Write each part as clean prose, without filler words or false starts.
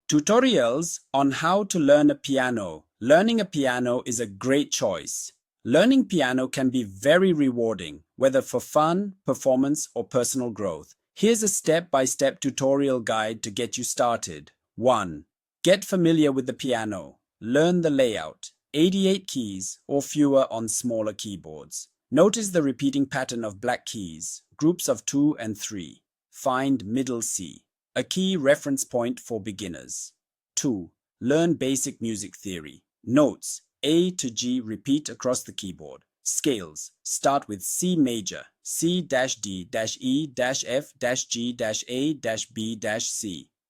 Tutorials on how to learn a piano. Learning a piano is a great choice. Learning piano can be very rewarding, whether for fun, performance, or personal growth. Here's a step-by-step tutorial guide to get you started. 1. Get familiar with the piano. Learn the layout. 88 keys or fewer on smaller keyboards. Notice the repeating pattern of black keys, groups of 2 and 3. Find middle C, a key reference point for beginners. 2. Learn basic music theory. Notes: A to G repeat across the keyboard. Scales: start with C major, C-D-E-F-G-A-B-C.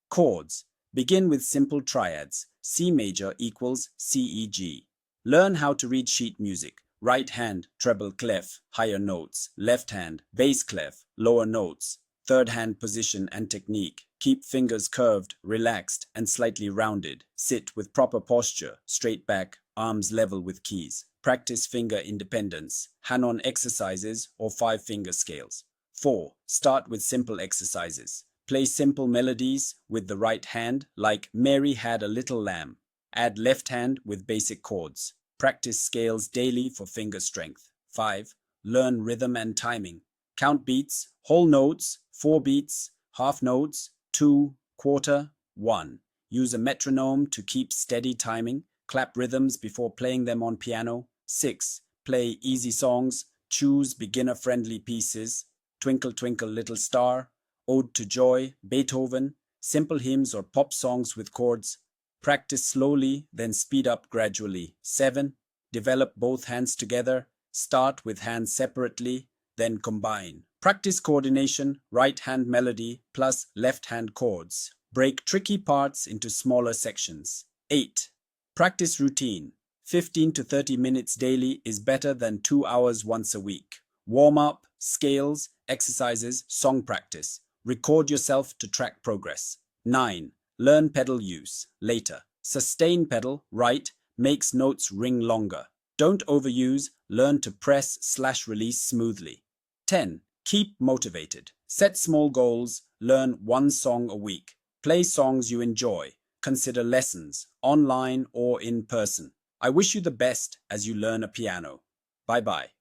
Chords: begin with simple triads. C major equals C-E-G. Learn how to read sheet music. Right hand, treble clef, higher notes. Left hand, bass clef, lower notes. Third hand position and technique. Keep fingers curved, relaxed, and slightly rounded. Sit with proper posture, straight back, arms level with keys. Practice finger independence, hand-on exercises or 5-finger scales. 4. Start with simple exercises. Play simple melodies with the right hand, like Mary Had a Little Lamb. Add left hand with basic chords. Practice scales daily for finger strength. 5. Learn rhythm and timing. Count beats, whole notes, 4 beats, half notes, 2, quarter, 1. Use a metronome to keep steady timing. Clap rhythms before playing them on piano. 6. Play easy songs. Choose beginner-friendly pieces. Twinkle Twinkle Little Star, Ode to Joy, Beethoven, simple hymns or pop songs with chords. Practice slowly, then speed up gradually. 7. Develop both hands together. Start with hands separately, then combine. Practice coordination, right hand melody plus left hand chords. Break tricky parts into smaller sections. 8. Practice routine. 15 to 30 minutes daily is better than 2 hours once a week. Warm up, scales, exercises, song practice. Record yourself to track progress. 9. Learn pedal use. Later. Sustain pedal, right, makes notes ring longer. Don't overuse, learn to press/release smoothly. 10. Keep motivated. Set small goals, learn 1 song a week. Play songs you enjoy. Consider lessons, online or in person. I wish you the best as you learn a piano. Bye-bye.